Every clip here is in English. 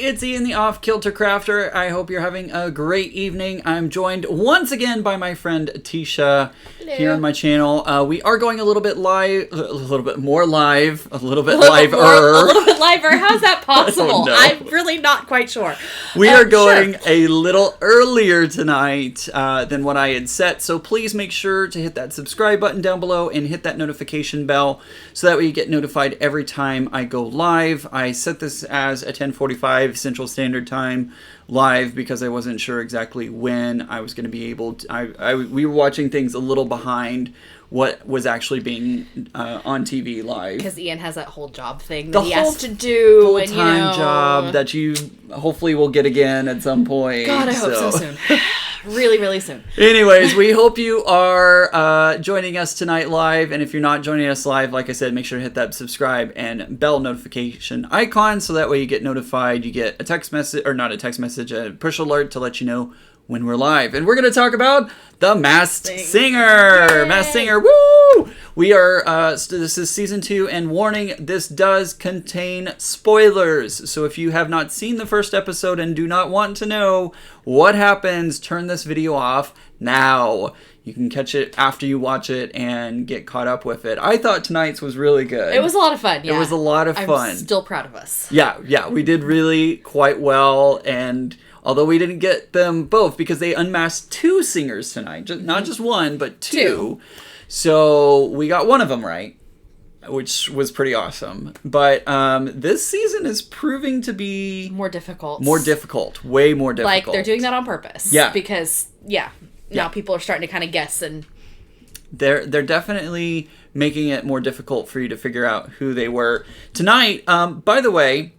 it's Ian the Kilter Crafter. I hope you're having a great evening. I'm joined once again by my friend Tisha. Hello. Here on my channel. We are going a little bit live, a little bit more live, a little bit A little liver. bit liver. How's that possible? know. I'm really not quite sure. We are going Sure. a little earlier tonight than what I had set, so please make sure to hit that subscribe button down below and hit that notification bell so that way you get notified every time I go live. I set this as a 10:45 Central Standard Time live because I wasn't sure exactly when I was going to be able to. We were watching things a little behind what was actually being on TV live. Because Ian has that whole job thing that he has to do. Full-time job that you hopefully will get again at some point. God, I hope so soon. Really, really soon. Anyways, we hope you are joining us tonight live. And if you're not joining us live, like I said, make sure to hit that subscribe and bell notification icon so that way you get notified. You get a text message, or not a text message, a push alert to let you know when we're live. And we're going to talk about The Masked Singer. Yay! Masked Singer, woo! We are, this is season 2, and warning, this does contain spoilers. So if you have not seen the first episode and do not want to know what happens, turn this video off now. You can catch it after you watch it and get caught up with it. I thought tonight's was really good. It was a lot of fun, yeah. It was a lot of fun. I'm still proud of us. Yeah, we did really quite well, and although we didn't get them both because they unmasked 2 singers tonight, not just one, but 2. So we got one of them right, which was pretty awesome. But this season is proving to be More difficult. Way more difficult. Like, they're doing that on purpose. Yeah. Because, now people are starting to kind of guess, and They're definitely making it more difficult for you to figure out who they were. Tonight, by the way,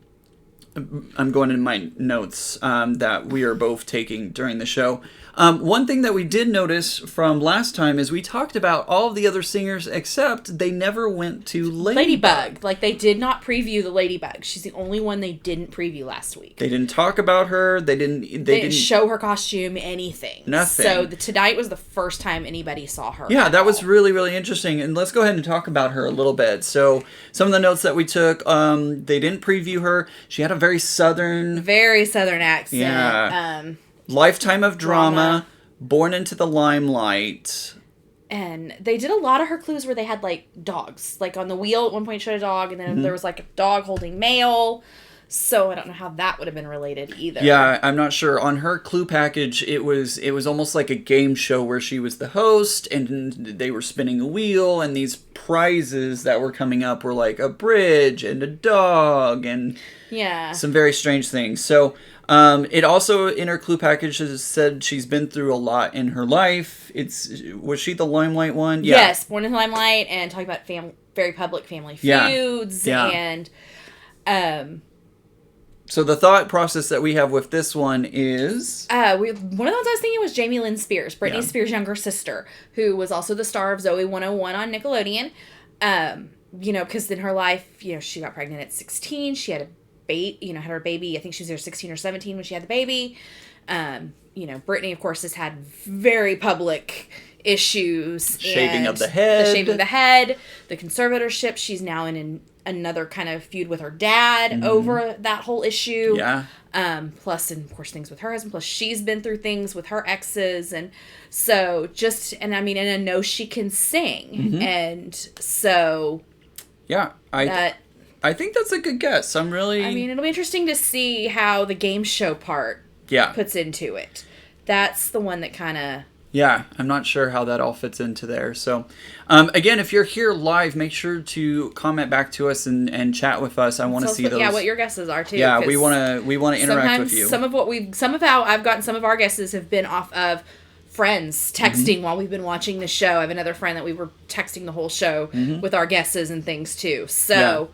I'm going in my notes that we are both taking during the show. One thing that we did notice from last time is we talked about all of the other singers except they never went to Ladybug. Like, they did not preview the Ladybug. She's the only one they didn't preview last week. They didn't talk about her. They didn't show her costume, anything. Nothing. So tonight was the first time anybody saw her. Yeah, that was really, really interesting. And let's go ahead and talk about her a little bit. So some of the notes that we took, they didn't preview her. She had a very southern accent. Yeah. Lifetime of drama, born into the limelight. And they did a lot of her clues where they had, like, dogs. Like, on the wheel at one point showed a dog, and then there was, like, a dog holding mail. So I don't know how that would have been related either. Yeah, I'm not sure. On her clue package, it was almost like a game show where she was the host, and they were spinning a wheel, and these prizes that were coming up were like a bridge and a dog and some very strange things. So it also, in her clue package, said she's been through a lot in her life. Was she the Limelight one? Yeah. Yes, born in the Limelight, and talking about very public family feuds, and so the thought process that we have with this one is one of the ones I was thinking was Jamie Lynn Spears, Britney Spears' younger sister, who was also the star of Zoe 101 on Nickelodeon. Because in her life, she got pregnant at 16. She had a had her baby. I think she was either 16 or 17 when she had the baby. Britney, of course, has had very public issues. Shaving of the head. The shaving of the head, the conservatorship. She's now in another kind of feud with her dad over that whole issue. Yeah. Plus, and of course, things with her husband. Plus, she's been through things with her exes. And so and I know she can sing. And so. Yeah. I think that's a good guess. It'll be interesting to see how the game show part puts into it. That's the one that kind of... Yeah, I'm not sure how that all fits into there. So, again, if you're here live, make sure to comment back to us and chat with us. I want to see those. Yeah, what your guesses are too. Yeah, we want to interact with you. Some of how I've gotten some of our guesses have been off of friends texting while we've been watching the show. I have another friend that we were texting the whole show with our guesses and things too. So. Yeah.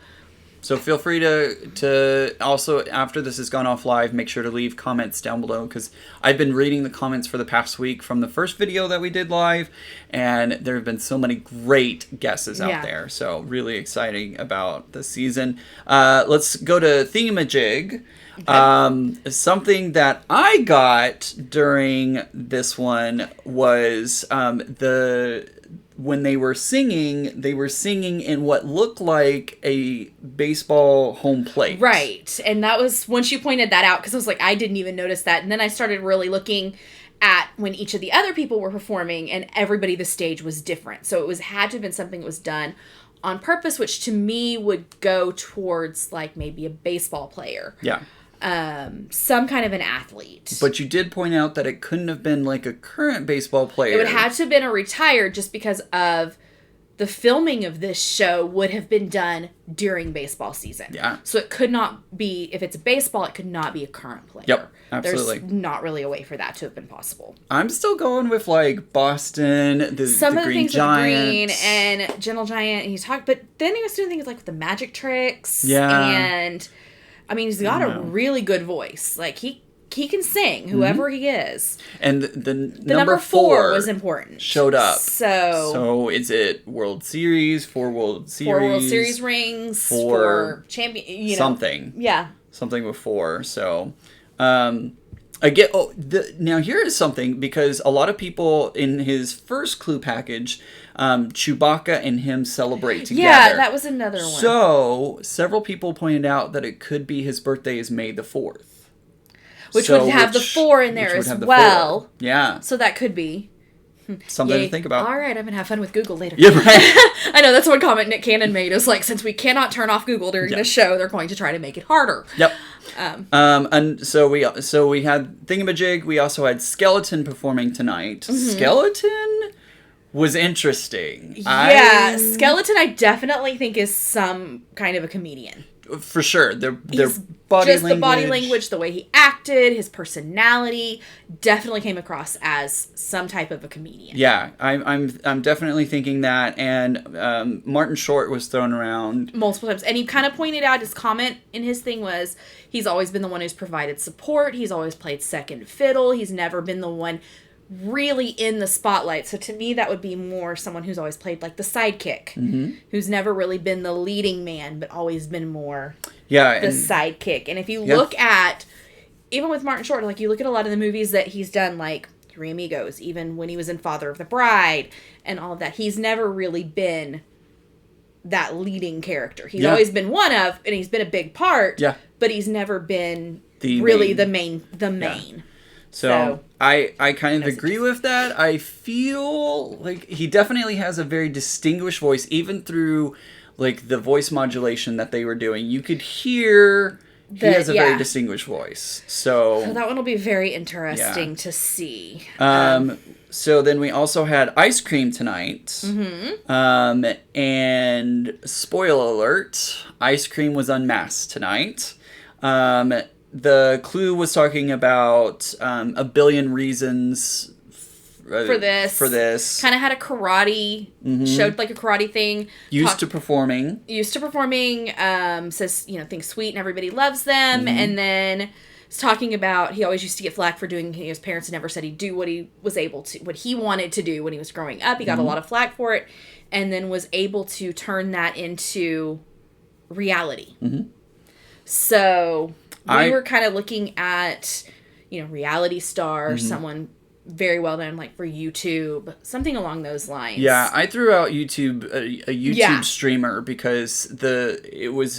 So feel free to also, after this has gone off live, make sure to leave comments down below, because I've been reading the comments for the past week from the first video that we did live, and there have been so many great guesses out there. So really exciting about the season. Let's go to Thingamajig. Okay. Something that I got during this one was when they were singing in what looked like a baseball home plate. Right. And that was when she pointed that out, because I was like, I didn't even notice that. And then I started really looking at when each of the other people were performing, and everybody, the stage was different. So it had to have been something that was done on purpose, which to me would go towards like maybe a baseball player. Yeah. Some kind of an athlete. But you did point out that it couldn't have been like a current baseball player. It would have to have been a retired, just because of the filming of this show would have been done during baseball season. Yeah. So it could not be, if it's baseball, it could not be a current player. Yep, absolutely. There's not really a way for that to have been possible. I'm still going with like Boston, Some of the Green things Giant. with Green and Gentle Giant, and he talked, but then he was doing things like with the magic tricks. Yeah. And I mean, he's got a really good voice. Like he can sing, whoever he is. And the number 4 was important. Showed up. So is it World Series, 4 World Series? 4 World Series rings, 4 champion, you know. Something. Yeah. Something with 4. So, now here is something, because a lot of people in his first Clue package, Chewbacca and him celebrate together. Yeah, that was another one. So, several people pointed out that it could be his birthday is May the 4th. Which would have the 4 in there as well. Yeah. So that could be. Something to think about. All right, I'm going to have fun with Google later. Yeah, right. I know, that's one comment Nick Cannon made. Is like, since we cannot turn off Google during the show, they're going to try to make it harder. Yep. And so we had Thingamajig. We also had Skeleton performing tonight. Skeleton was interesting. Yeah, Skeleton I definitely think is some kind of a comedian. For sure. Their body just language. The body language, the way he acted, his personality definitely came across as some type of a comedian. Yeah, I'm definitely thinking that. And Martin Short was thrown around multiple times, and he kind of pointed out, his comment in his thing was, he's always been the one who's provided support. He's always played second fiddle. He's never been the one really in the spotlight. So to me, that would be more someone who's always played like the sidekick, who's never really been the leading man, but always been more the sidekick. And if you look at, even with Martin Short, like you look at a lot of the movies that he's done, like Three Amigos, even when he was in Father of the Bride and all of that, he's never really been that leading character. He's always been one of, and he's been a big part, but he's never been the main. So I kind of agree with that. I feel like he definitely has a very distinguished voice, even through like the voice modulation that they were doing. You could hear he has a very distinguished voice. So that one will be very interesting to see. So then we also had ice cream tonight. And spoiler alert, ice cream was unmasked tonight. The Clue was talking about a billion reasons for this. Kind of had a karate, showed like a karate thing. Used to performing. Says, thinks sweet and everybody loves them. And then is talking about, he always used to get flack for doing, his parents never said he'd do what he was able to, what he wanted to do when he was growing up. He got a lot of flack for it. And then was able to turn that into reality. So we were kind of looking at, reality star, someone very well known, like for YouTube, something along those lines. Yeah, I threw out YouTube, a YouTube streamer, because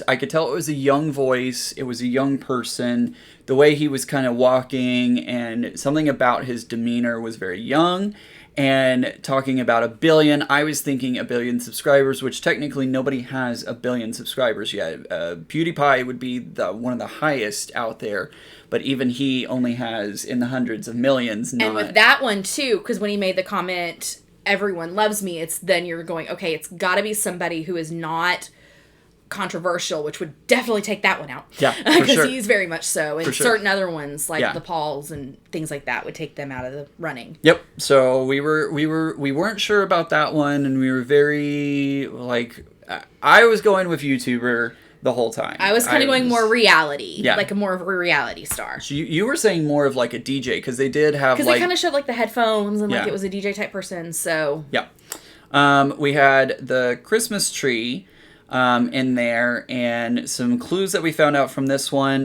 I could tell it was a young voice, it was a young person, the way he was kind of walking, and something about his demeanor was very young. And talking about 1 billion, I was thinking 1 billion subscribers, which technically nobody has 1 billion subscribers yet. PewDiePie would be one of the highest out there, but even he only has in the hundreds of millions. And with that one too, because when he made the comment, "Everyone loves me," then you're going, okay, it's got to be somebody who is not controversial, which would definitely take that one out. Yeah, because he's very much so, and certain other ones like the Pauls and things like that would take them out of the running. Yep. So we weren't sure about that one, and we were very I was going with YouTuber the whole time. I was kind of going more reality, like a more of a reality star. So you were saying more of like a DJ, because they did have they kind of showed like the headphones and like it was a DJ type person. So we had the Christmas tree in there, and some clues that we found out from this one.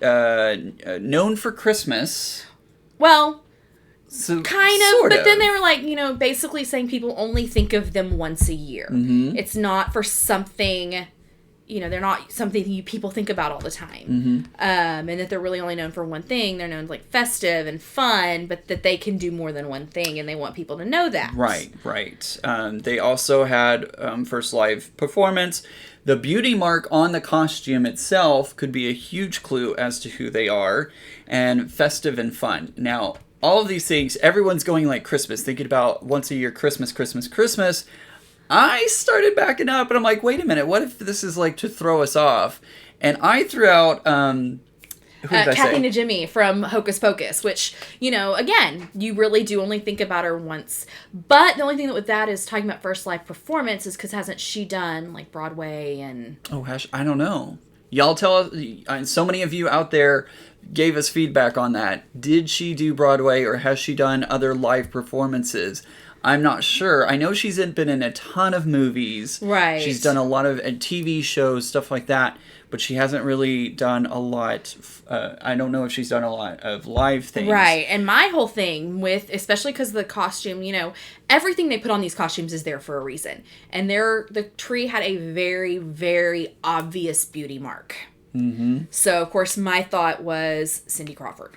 Known for Christmas. Well, So, kind of, sort but then they were like, basically saying people only think of them once a year. Mm-hmm. It's not for something, they're not something people think about all the time. Mm-hmm. And that they're really only known for one thing. They're known like festive and fun, but that they can do more than one thing, and they want people to know that. Right. They also had first live performance. The beauty mark on the costume itself could be a huge clue as to who they are, and festive and fun. Now, all of these things, everyone's going like Christmas, thinking about once a year, Christmas. I started backing up, and I'm like, wait a minute, what if this is like to throw us off? And I threw out, who did I Kathy say? Najimy from Hocus Pocus, which, again, you really do only think about her once. But the only thing with that is talking about first live performance is because hasn't she done like Broadway and... Oh, I don't know. Y'all tell us, so many of you out there gave us feedback on that. Did she do Broadway, or has she done other live performances? I'm not sure. I know she's been in a ton of movies. Right. She's done a lot of TV shows, stuff like that, but she hasn't really done a lot. I don't know if she's done a lot of live things. Right. And my whole thing with, especially because the costume, everything they put on these costumes is there for a reason. And the tree had a very, very obvious beauty mark. Mm-hmm. So, of course, my thought was Cindy Crawford.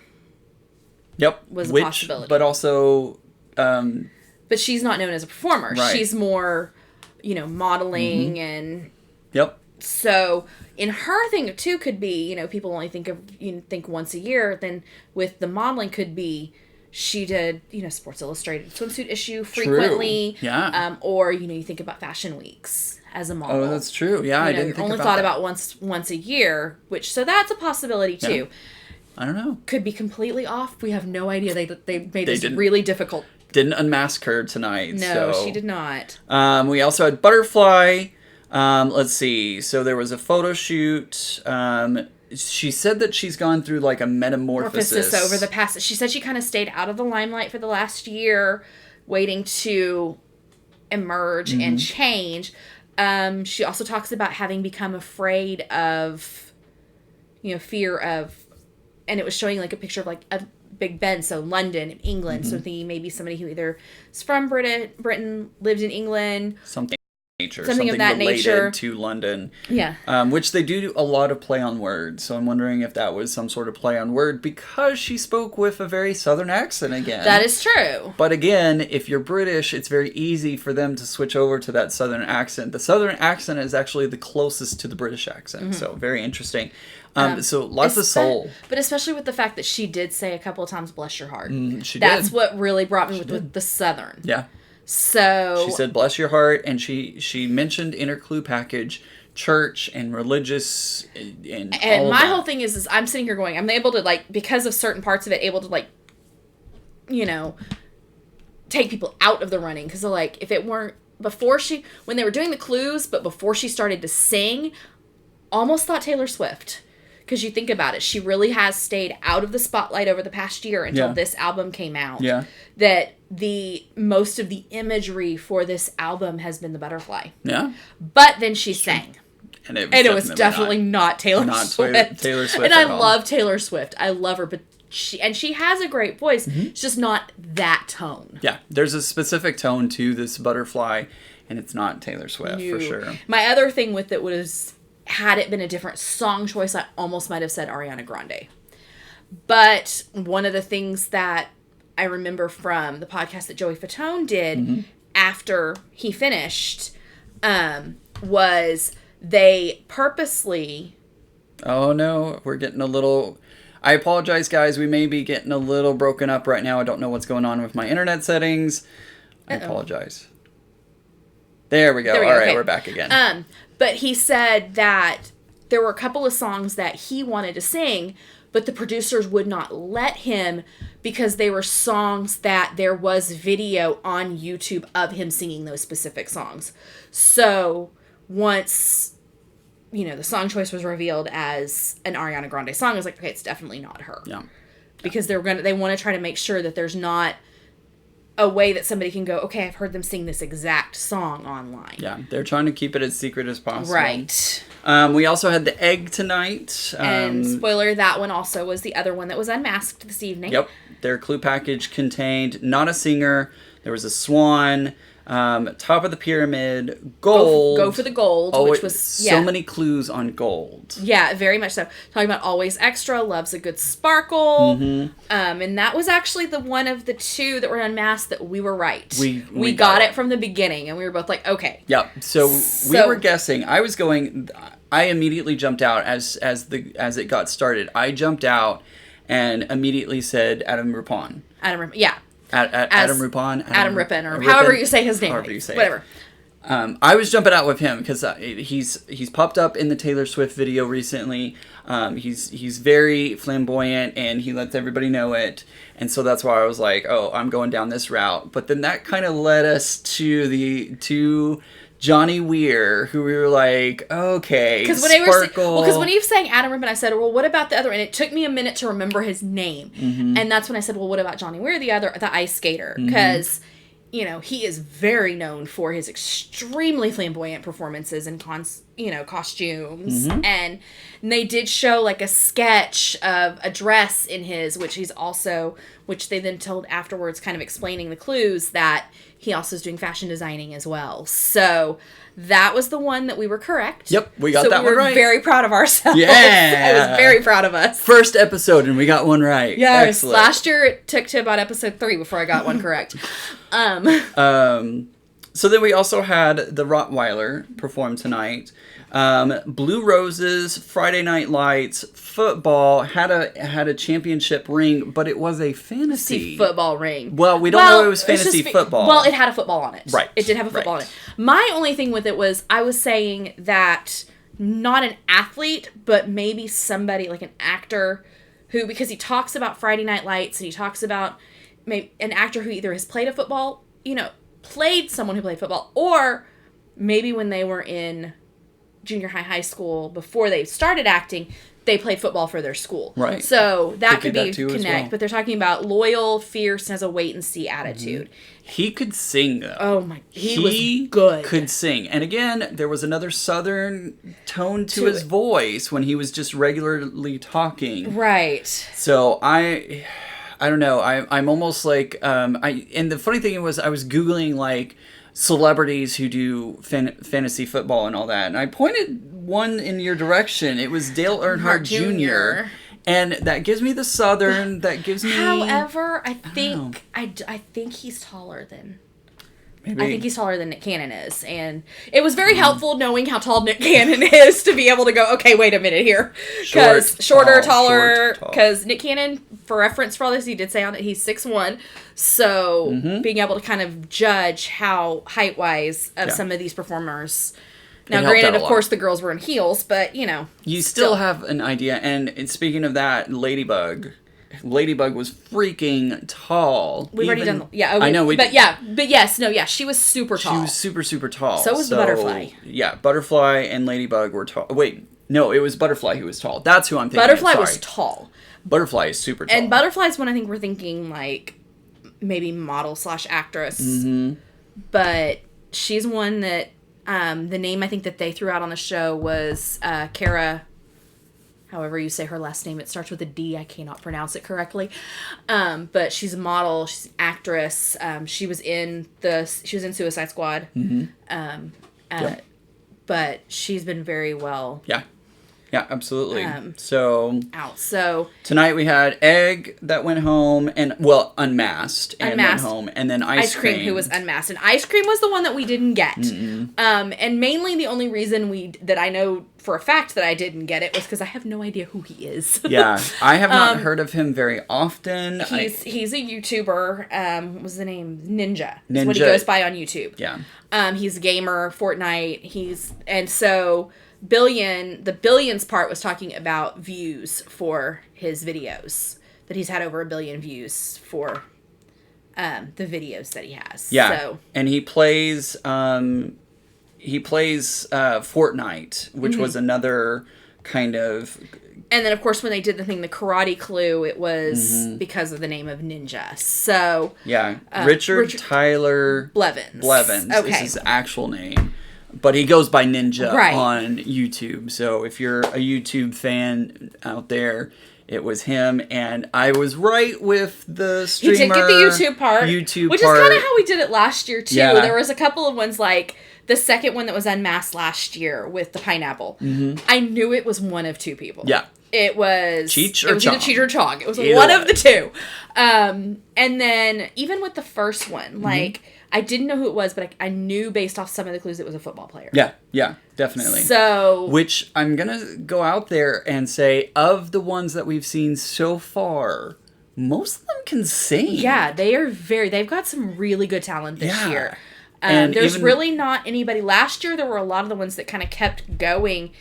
Yep. Was a possibility. But also... but she's not known as a performer. Right. She's more, modeling and... Yep. So, in her thing, too, could be, people only think once a year. Then with the modeling could be... She did, Sports Illustrated swimsuit issue frequently. True. Yeah. Or, you think about fashion weeks as a model. Oh, that's true. Yeah, I didn't think only about thought that. about once a year, so that's a possibility too. Yeah. I don't know. Could be completely off. We have no idea. They made this didn't. really difficult. Didn't unmask her tonight. No, so. she did not. We also had Butterfly. Let's see. So there was a photo shoot. She said that she's gone through like a metamorphosis over the past. She said she kind of stayed out of the limelight for the last year, waiting to emerge and change. She also talks about having become afraid of, fear of, and it was showing like a picture of like a Big Ben, so London, England. So thinking maybe somebody who either is from Britain, lived in England, something of that related nature to London. Yeah. Which they do a lot of play on words. So I'm wondering if that was some sort of play on word, because she spoke with a very southern accent again. That is true. But again, if you're British, it's very easy for them to switch over to that southern accent. The southern accent is actually the closest to the British accent. So very interesting. So lots of soul. But especially with the fact that she did say a couple of times, bless your heart. That's what really brought me with the southern. Yeah. So she said, bless your heart, and she mentioned in her clue package church and religious and all my that. whole thing is I'm sitting here going, I'm able to, like, because of certain parts of it, able to, like, take people out of the running. Because, like, if it weren't when they were doing the clues, but before she started to sing, almost thought Taylor Swift. Because you think about it, she really has stayed out of the spotlight over the past year until this album came out. Yeah. That most of the imagery for this album has been the butterfly. Yeah. But then she sang. And it was definitely not Taylor Swift. Taylor Swift. And I love Taylor Swift. I love her, but she has a great voice. It's just not that tone. Yeah. There's a specific tone to this butterfly, and it's not Taylor Swift for sure. My other thing with it was, had it been a different song choice, I almost might have said Ariana Grande. But one of the things that I remember from the podcast that Joey Fatone did after he finished was they purposely... Oh no, we're getting a little... I apologize, guys. We may be getting a little broken up right now. I don't know what's going on with my internet settings. I apologize. There we go. All right, we're back again. But he said that there were a couple of songs that he wanted to sing, but the producers would not let him because they were songs that there was video on YouTube of him singing those specific songs. So once, the song choice was revealed as an Ariana Grande song, I was like, okay, it's definitely not her. Yeah. Because they want to try to make sure that there's not a way that somebody can go, okay, I've heard them sing this exact song online. Yeah, they're trying to keep it as secret as possible. Right. We also had the egg tonight. And spoiler, that one also was the other one that was unmasked this evening. Yep. Their clue package contained not a singer. There was a swan. Top of the pyramid, gold. Go for the gold, which was so many clues on gold. Yeah, very much so. Talking about always extra, loves a good sparkle. Mm-hmm. And that was actually the one of the two that were unmasked that we were right. We got it from the beginning, and we were both like, okay. Yep. So we were guessing. I immediately jumped out as it got started. I jumped out and immediately said Adam Rippon. Yeah. Adam Rippon? Adam Rippon, or however you say his name. However you say whatever. It. I was jumping out with him because he's popped up in the Taylor Swift video recently. He's very flamboyant and he lets everybody know it. And so that's why I was like, oh, I'm going down this route. But then that kind of led us to Johnny Weir, who we were like, okay, because when he was saying Adam Rippon, I said, well, what about the other? And it took me a minute to remember his name, and that's when I said, well, what about Johnny Weir, the ice skater? Because he is very known for his extremely flamboyant performances and costumes, and they did show like a sketch of a dress in his, which they then told afterwards, kind of explaining the clues that he also is doing fashion designing as well. So that was the one that we were correct. Yep, we got that one right. We were very proud of ourselves. Yeah. I was very proud of us. First episode and we got one right. Yes. Excellent. Last year it took to about episode 3 before I got one correct. So then we also had the Rottweiler perform tonight. Blue Roses, Friday Night Lights, football, had a championship ring, but it was a fantasy football ring. Well, we don't know it was fantasy football. Well, it had a football on it. Right. It did have a football on it. My only thing with it was I was saying that not an athlete, but maybe somebody like an actor who, because he talks about Friday Night Lights and he talks about maybe an actor who either has played played someone who played football, or maybe when they were in junior high school before they started acting, they played football for their school. Right. So that could be connect. Well. But they're talking about loyal, fierce, and has a wait and see attitude. He could sing though. Oh my! He was good. Could sing, and again, there was another southern tone to his voice when he was just regularly talking. Right. So I don't know. I'm almost like and the funny thing was I was Googling like celebrities who do fantasy football and all that, and I pointed one in your direction. It was Dale Earnhardt Jr. And that gives me the southern. That gives me. However, I think he's taller than. Maybe. I think he's taller than Nick Cannon is, and it was very helpful knowing how tall Nick Cannon is to be able to go, okay, wait a minute here, because taller. Because Nick Cannon, for reference for all this, he did say on it he's 6'1", so being able to kind of judge how height wise of some of these performers. Now, granted, of course, the girls were in heels, but you still have an idea. And speaking of that, Ladybug was freaking tall. We've already done. Yeah, I know. But yes, she was super tall. She was super, super tall. So was the Butterfly. Yeah, Butterfly and Ladybug were tall. Wait, no, it was Butterfly who was tall. That's who I'm thinking. Butterfly was tall. Butterfly is super tall. And Butterfly's one I think we're thinking like maybe model/actress. Mm-hmm. But she's one that the name I think that they threw out on the show was Kara. However you say her last name, it starts with a D. I cannot pronounce it correctly. But she's a model. She's an actress. She was in Suicide Squad. Mm-hmm. But she's been very well. Yeah, absolutely. So tonight we had Egg that went home and unmasked went home, and then Ice Cream who was unmasked, and Ice Cream was the one that we didn't get. And mainly the only reason that I know for a fact that I didn't get it was because I have no idea who he is. Yeah, I have not heard of him very often. He's a YouTuber. What's the name? Ninja. That's what he goes by on YouTube. Yeah. He's a gamer, Fortnite. And so the billions part was talking about views for his videos, that he's had over 1 billion views for the videos that he has. Yeah. So, and he plays Fortnite, which was another kind of. And then, of course, when they did the karate clue, it was because of the name of Ninja. So yeah, Richard Tyler Blevins is his actual name. But he goes by Ninja on YouTube. So if you're a YouTube fan out there, it was him. And I was right with the streamer. He did get the YouTube part. Which is kind of how we did it last year, too. Yeah. There was a couple of ones like the second one that was unmasked last year with the pineapple. I knew it was one of two people. Yeah. It was Cheech or either Cheech or Chong. It was one of the two. And then even with the first one, like... I didn't know who it was, but I knew based off some of the clues it was a football player. Yeah, definitely. So... Which I'm going to go out there and say, of the ones that we've seen so far, most of them can sing. Yeah, they've got some really good talent this year. And there's really not anybody... Last year, there were a lot of the ones that kind of kept going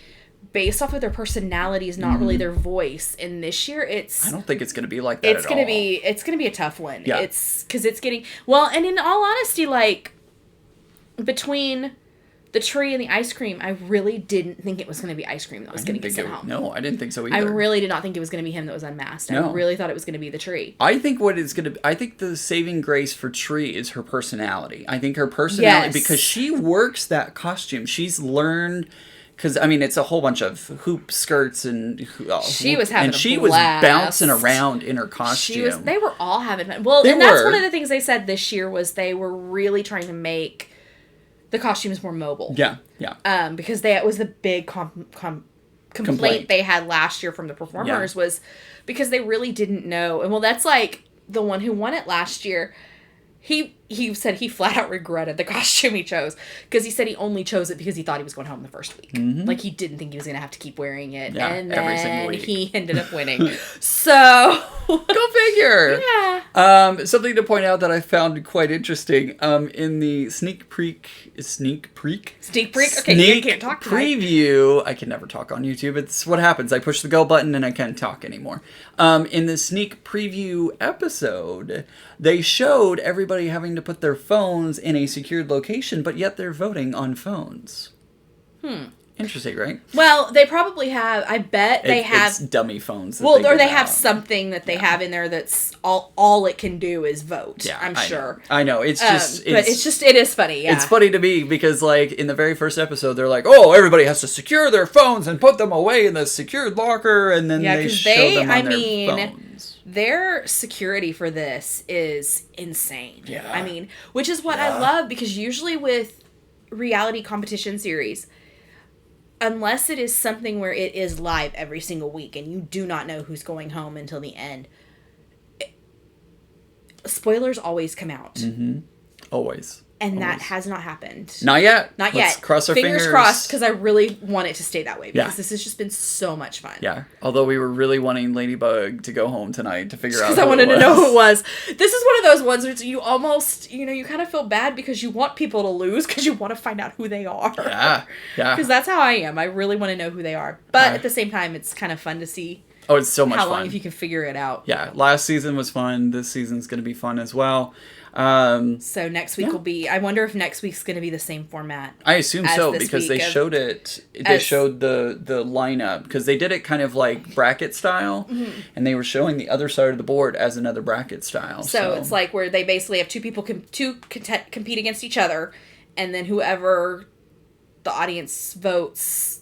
based off of their personalities, not really their voice. And this year, I don't think it's going to be like that it's gonna be a tough one. Yeah. It's because it's getting... Well, and in all honesty, like, between the tree and the ice cream, I really didn't think it was going to be ice cream that was going to get sent home. No, I didn't think so either. I really did not think it was going to be him that was unmasked. No. I really thought it was going to be the tree. I think the saving grace for Tree is her personality. I think her personality, because she works that costume. She's learned... Because, I mean, it's a whole bunch of hoop skirts and... she was having she was bouncing around in her costume. They were all having fun. Well, that's one of the things they said this year was they were really trying to make the costumes more mobile. Yeah. Because it was the big complaint they had last year from the performers was because they really didn't know. And, well, that's like the one who won it last year. He said he flat out regretted the costume he chose because he said he only chose it because he thought he was going home the first week. Like he didn't think he was going to have to keep wearing it. Yeah, and every single then week. He ended up winning. So go figure. Yeah. Something to point out that I found quite interesting in the sneak peek. Okay, you can't talk tonight. Preview. I can never talk on YouTube. It's what happens. I push the go button and I can't talk anymore. In the sneak preview episode, they showed everybody having to put their phones in a secured location, but yet they're voting on phones. Interesting, right? Well, they probably have. I bet they have it's dummy phones. Or they have something that they have in there that's all it can do is vote. Yeah, I'm sure. I know. It's just, but it is funny. Yeah, it's funny to me because like in the very first episode, they're like, "Oh, everybody has to secure their phones and put them away in the secured locker," and then they show them on their phones. Their security for this is insane. Yeah. I mean, which is what I love because usually with reality competition series, unless it is something where it is live every single week and you do not know who's going home until the end, spoilers always come out. Always. And that has not happened. Not yet. Let's cross our fingers. Crossed, because I really want it to stay that way. Because this has just been so much fun. Yeah. Although we were really wanting Ladybug to go home tonight to figure out who it was. Because I wanted to know who it was. This is one of those ones where you almost, you kind of feel bad because you want people to lose because you want to find out who they are. Yeah. Because that's how I am. I really want to know who they are. But at the same time, it's kind of fun to see. Oh, it's so much fun. How long if you can figure it out. Yeah. Last season was fun. This season's going to be fun as well. So next week will be... I wonder if next week's going to be the same format. I assume so, because they showed it... They showed the lineup, because they did it kind of like bracket style, and they were showing the other side of the board as another bracket style. So it's like where they basically have two people compete against each other, and then whoever the audience votes...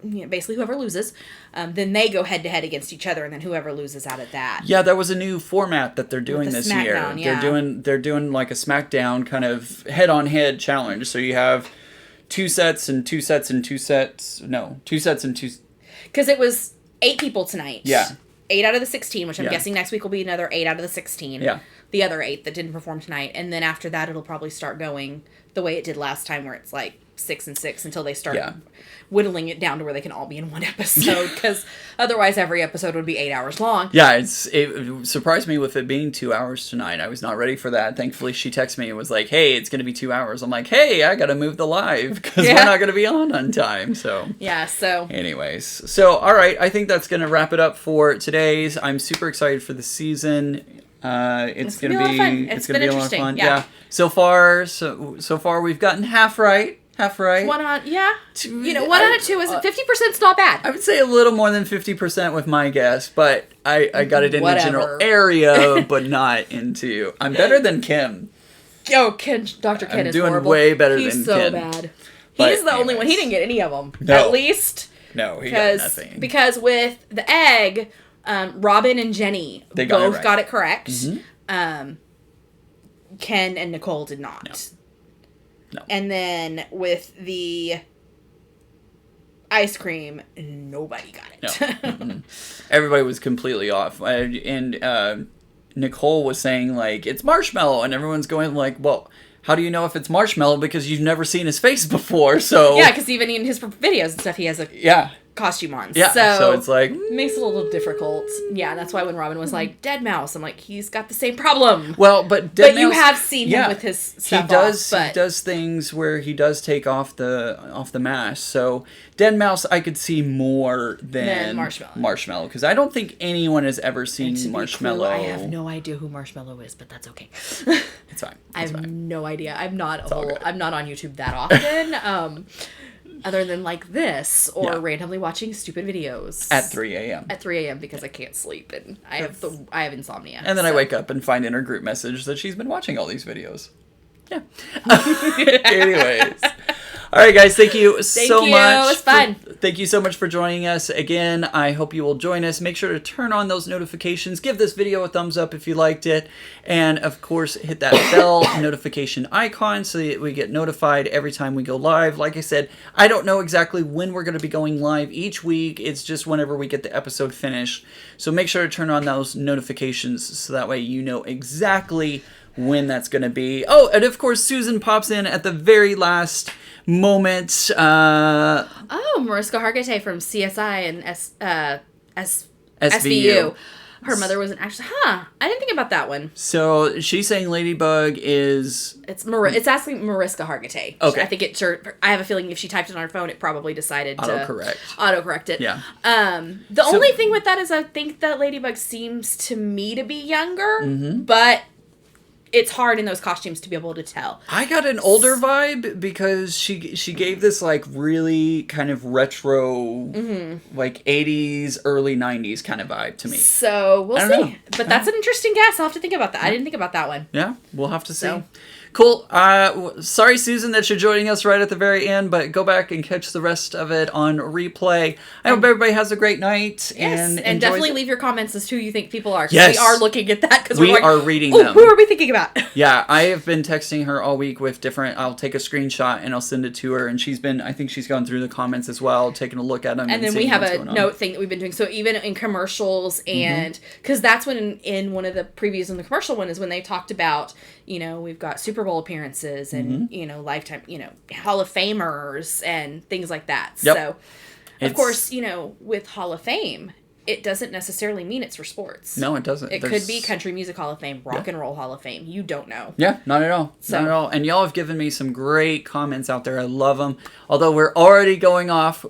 basically whoever loses, then they go head to head against each other, and then whoever loses out of that. Yeah, that was a new format that they're doing this year. Yeah. They're doing like a SmackDown kind of head on head challenge. So you have 2 sets and 2 sets and 2 sets. No, 2 sets and 2. Because it was 8 people tonight. Yeah. 8 out of the 16, which I'm guessing next week will be another 8 out of the 16. Yeah. The other 8 that didn't perform tonight, and then after that it'll probably start going the way it did last time, where it's like 6 and 6 until they start whittling it down to where they can all be in one episode, because otherwise every episode would be 8 hours long. Yeah, it surprised me with it being 2 hours tonight. I was not ready for that. Thankfully, she texted me and was like, "Hey, it's going to be 2 hours." I'm like, "Hey, I got to move the live because we're not going to be on time." So anyways, so all right, I think that's going to wrap it up for today's. I'm super excited for the season. It's going to be a lot of fun. Yeah. So far we've gotten half right. half right. 1 out, yeah. 1 I- out of 2 is 50%'s not bad. I would say a little more than 50% with my guess, but I got it in the general Whatever. area, but not into. I'm better than Kim. Oh, Dr. Ken I'm is doing horrible. way better He's than so Ken. bad. But He's the only one. He anyways. didn't get any of them. No. At least. No, he got nothing. Because with the egg, Robin and Jenny They got it both right. got it correct. Mm-hmm. Ken and Nicole did not. No. And then with the ice cream, nobody got it. No. Mm-mm. Everybody was completely off. And Nicole was saying, like, it's marshmallow. And everyone's going, like, well, how do you know if it's marshmallow? Because you've never seen his face before, so... Yeah, because even in his videos and stuff, he has a Yeah. costume on. Yeah, so it's like... makes it a little difficult. Yeah, that's why when Robin was like, dead mouse, I'm like, he's got the same problem. Well, but you have seen him with his stuff he does. off, but... He does things where he does take off the mask. So Dead Mouse, I could see more than Marshmallow, because I don't think anyone has ever seen Marshmallow. I have no idea who Marshmallow is, but that's okay. It's fine. I have no idea. I'm not on YouTube that often. Other than like this, or randomly watching stupid videos at 3 a.m. At 3 a.m. because I can't sleep and I have insomnia. And then I wake up and find in her group message that she's been watching all these videos. Yeah. Anyways. All right, guys. Thank you so much. It was fun. Thank you so much for joining us again. I hope you will join us. Make sure to turn on those notifications. Give this video a thumbs up if you liked it. And, of course, hit that bell notification icon so that we get notified every time we go live. Like I said, I don't know exactly when we're going to be going live each week. It's just whenever we get the episode finished. So make sure to turn on those notifications so that way you know exactly when that's going to be. Oh, and of course, Susan pops in at the very last moment. Mariska Hargitay from CSI and SVU. Her mother was actually, I didn't think about that one. So she's saying Ladybug is... It's asking Mariska Hargitay. Okay. I think I have a feeling if she typed it on her phone, it probably decided to autocorrect it. Yeah. The only thing with that is I think that Ladybug seems to me to be younger, but it's hard in those costumes to be able to tell. I got an older vibe because she gave this like really kind of retro, like 80s, early 90s kind of vibe to me. So we'll see. But that's an interesting guess. I'll have to think about that. I didn't think about that one. Yeah, we'll have to see. Cool. Sorry, Susan, that you're joining us right at the very end, but go back and catch the rest of it on replay. I hope everybody has a great night. Yes, and definitely leave your comments as to who you think people are. Yes. We are looking at that because we are reading them. Who are we thinking about? Yeah, I have been texting her all week with different... I'll take a screenshot and I'll send it to her, and I think she's gone through the comments as well, taking a look at them. And then we have a note thing that we've been doing. So even in commercials, and because that's when in one of the previews in the commercial one is when they talked about, we've got Super Bowl appearances and, lifetime, Hall of Famers and things like that. Yep. So, of course, with Hall of Fame, it doesn't necessarily mean it's for sports. No, it doesn't. It could be Country Music Hall of Fame, Rock and Roll Hall of Fame. You don't know. Yeah, not at all. Not at all. And y'all have given me some great comments out there. I love them. Although we're already going off